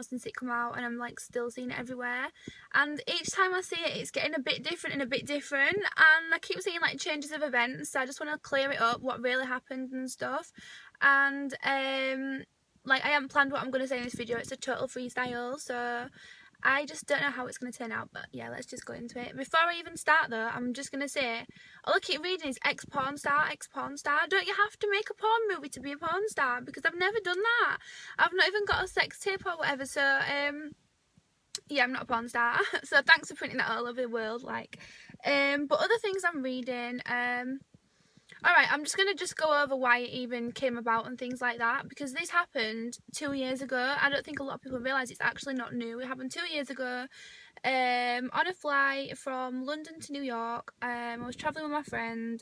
since it come out, and I'm like still seeing it everywhere, and each time I see it, it's getting a bit different, and I keep seeing like changes of events, so I just want to clear it up, what really happened and stuff. And like, I haven't planned what I'm going to say in this video, it's a total freestyle, so I just don't know how it's going to turn out. But yeah, let's just go into it. Before I even start though, I'm just going to say, all I keep reading is ex-porn star, ex-porn star. Don't you have to make a porn movie to be a porn star? Because I've never done that. I've not even got a sex tape or whatever, so yeah, I'm not a porn star. So thanks for printing that all over the world, like. But other things I'm reading, alright, I'm just going to go over why it even came about and things like that, because this happened 2 years ago. I don't think a lot of people realise it's actually not new. It happened 2 years ago on a flight from London to New York. I was travelling with my friend,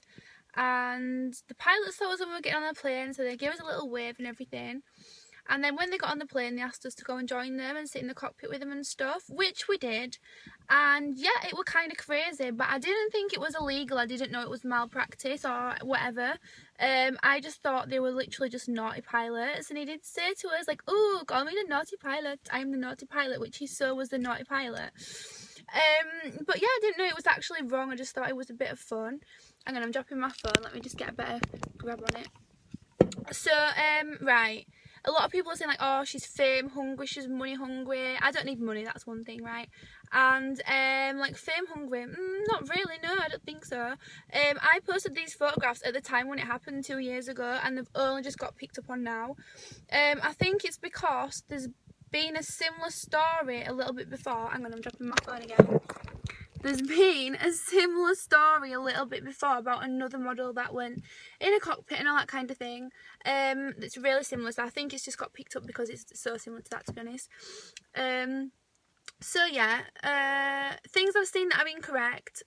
and the pilots saw us when we were getting on the plane, so they gave us a little wave and everything. And then when they got on the plane, they asked us to go and join them and sit in the cockpit with them and stuff, which we did. And yeah, it was kind of crazy, but I didn't think it was illegal. I didn't know it was malpractice or whatever. I just thought they were literally just naughty pilots. And he did say to us, like, "Oh, call me the naughty pilot. I'm the naughty pilot," which he saw was the naughty pilot. But yeah, I didn't know it was actually wrong. I just thought it was a bit of fun. Hang on, I'm dropping my phone. Let me just get a better grab on it. So, right. A lot of people are saying like, "Oh, she's fame hungry, she's money hungry." I don't need money, that's one thing, right? And like, fame hungry, not really, no, I don't think so. I posted these photographs at the time when it happened 2 years ago, and they've only just got picked up on now. I think it's because there's been a similar story a little bit before. Hang on, I'm dropping my phone again. There's been a similar story a little bit before about another model that went in a cockpit and all that kind of thing. It's really similar, so I think it's just got picked up because it's so similar to that, to be honest. So yeah, things I've seen that are incorrect.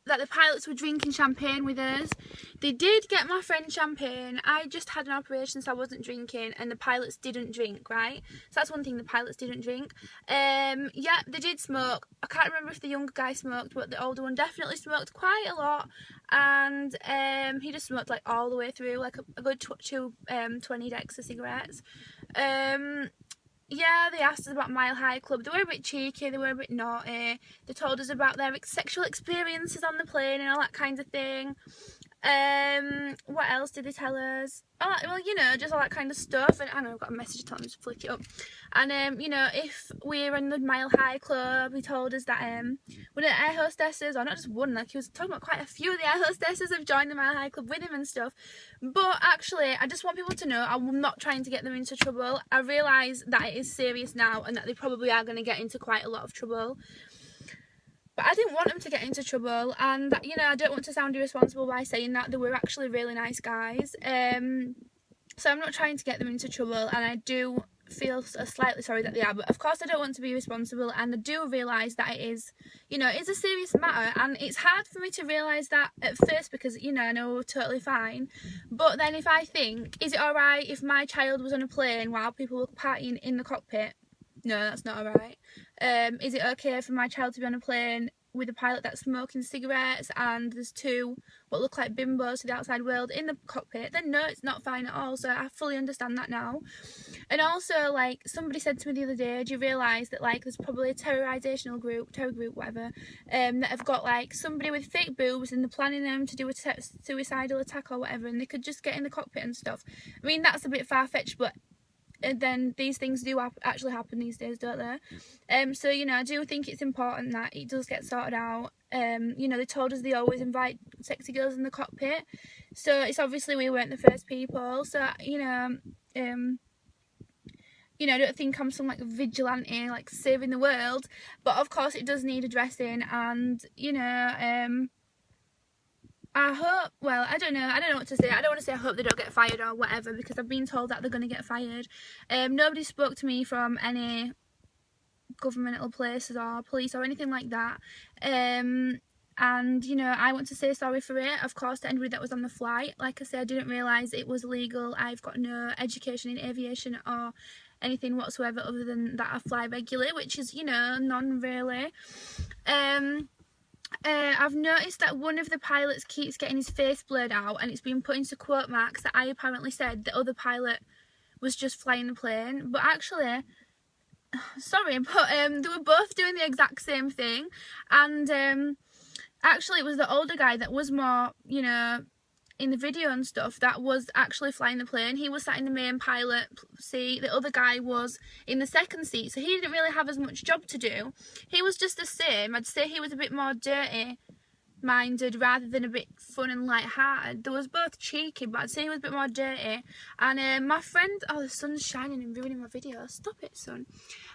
That the pilots were drinking champagne with us. They did get my friend champagne. I just had an operation, so I wasn't drinking, and the pilots didn't drink, right? So that's one thing, the pilots didn't drink. Yeah, they did smoke. I can't remember if the younger guy smoked, but the older one definitely smoked quite a lot. And he just smoked like all the way through, like a good 20 decks of cigarettes. Yeah, they asked us about Mile High Club. They were a bit cheeky, they were a bit naughty. They told us about their sexual experiences on the plane and all that kind of thing. What else did they tell us? Oh, well, you know, just all that kind of stuff. And I know I've got a message telling me to flick it up. And you know, if we're in the Mile High Club, he told us that one of the air hostesses, or not just one, like he was talking about quite a few of the air hostesses have joined the Mile High Club with him and stuff. But actually, I just want people to know I'm not trying to get them into trouble. I realise that it is serious now and that they probably are going to get into quite a lot of trouble. But I didn't want them to get into trouble, and you know, I don't want to sound irresponsible by saying that. They were actually really nice guys. So I'm not trying to get them into trouble, and I do feel slightly sorry that they are, but of course I don't want to be responsible, and I do realise that it is, you know, it's a serious matter, and it's hard for me to realise that at first because, you know, I know we're totally fine, but then if I think, is it alright if my child was on a plane while people were partying in the cockpit? No, that's not alright. Is it okay for my child to be on a plane with a pilot that's smoking cigarettes and there's two what look like bimbos to the outside world in the cockpit? Then no, it's not fine at all. So I fully understand that now. And also, like, somebody said to me the other day, do you realise that like there's probably a terror group, whatever, that have got like somebody with fake boobs and they're planning them to do a suicidal attack or whatever, and they could just get in the cockpit and stuff. I mean, that's a bit far-fetched, but then these things do actually happen these days, don't they? So, you know, I do think it's important that it does get sorted out. You know, they told us they always invite sexy girls in the cockpit, so it's obviously we weren't the first people. So, you know, I don't think I'm some like vigilante, like saving the world, but of course it does need addressing, and you know, I hope, well, I don't know what to say. I don't want to say I hope they don't get fired or whatever, because I've been told that they're going to get fired. Nobody spoke to me from any governmental places or police or anything like that. And, you know, I want to say sorry for it, of course, to anybody that was on the flight. Like I said, I didn't realise it was illegal. I've got no education in aviation or anything whatsoever other than that I fly regularly, which is, you know, none really. I've noticed that one of the pilots keeps getting his face blurred out, and it's been put into quote marks that I apparently said the other pilot was just flying the plane, but actually sorry, but they were both doing the exact same thing, and actually it was the older guy that was more, you know, in the video and stuff, that was actually flying the plane. He was sat in the main pilot seat, the other guy was in the second seat, so he didn't really have as much job to do. He was just the same. I'd say he was a bit more dirty minded rather than a bit fun and light-hearted. They was both cheeky, but I'd say he was a bit more dirty. And my friend, oh, the sun's shining and ruining my video, stop it, sun.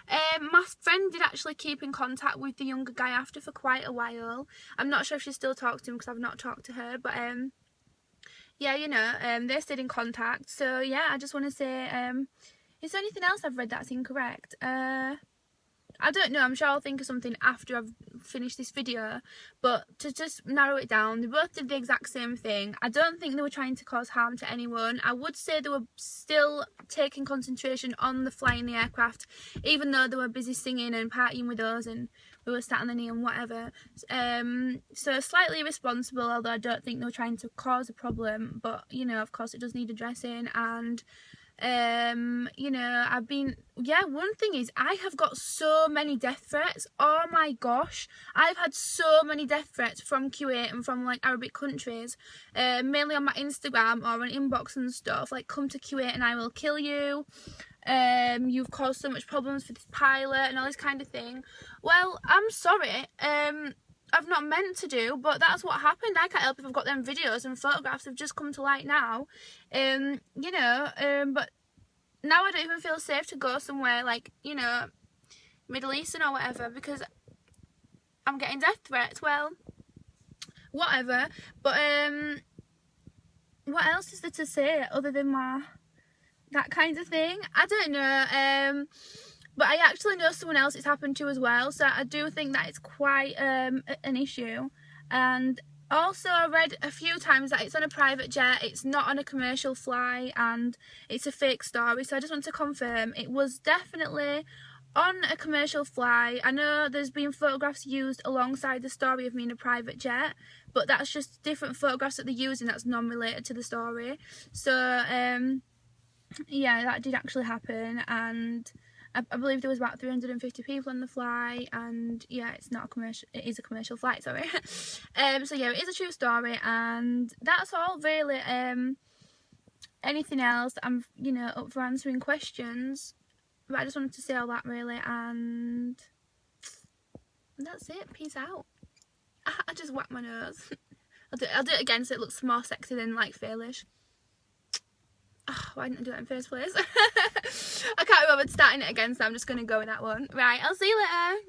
My friend did actually keep in contact with the younger guy after for quite a while. I'm not sure if she still talks to him because I've not talked to her, but yeah, you know, they stayed in contact. So yeah, I just want to say, is there anything else I've read that's incorrect? I don't know, I'm sure I'll think of something after I've finished this video, but to just narrow it down, they both did the exact same thing. I don't think they were trying to cause harm to anyone. I would say they were still taking concentration on the flying the aircraft, even though they were busy singing and partying with us and we were sat on the knee and whatever. So slightly irresponsible, although I don't think they were trying to cause a problem, but you know, of course it does need addressing. And you know, one thing is, I have got so many death threats. Oh my gosh, I've had so many death threats from Kuwait and from like Arabic countries, mainly on my Instagram or on inbox and stuff, like, come to Kuwait and I will kill you, you've caused so much problems for this pilot and all this kind of thing. Well, I'm sorry, I've not meant to do, but that's what happened. I can't help if I've got them videos and photographs have just come to light now. You know, but now I don't even feel safe to go somewhere like, you know, Middle Eastern or whatever, because I'm getting death threats. Well, whatever. But what else is there to say other than that kind of thing? I don't know. But I actually know someone else it's happened to as well, so I do think that it's quite an issue. And also I read a few times that it's on a private jet, it's not on a commercial flight, and it's a fake story. So I just want to confirm it was definitely on a commercial flight. I know there's been photographs used alongside the story of me in a private jet, but that's just different photographs that they're using that's non-related to the story. So yeah, that did actually happen, and I believe there was about 350 people on the flight, and yeah, it's not a commercial, it is a commercial flight, sorry. So yeah, it is a true story, and that's all really. Anything else, I'm, you know, up for answering questions, but I just wanted to say all that really, and that's it. Peace out. I just whacked my nose. I'll do it again so it looks more sexy than like failish. Oh, why didn't I do that in the first place? I can't remember starting it again, so I'm just going to go with that one. Right, I'll see you later.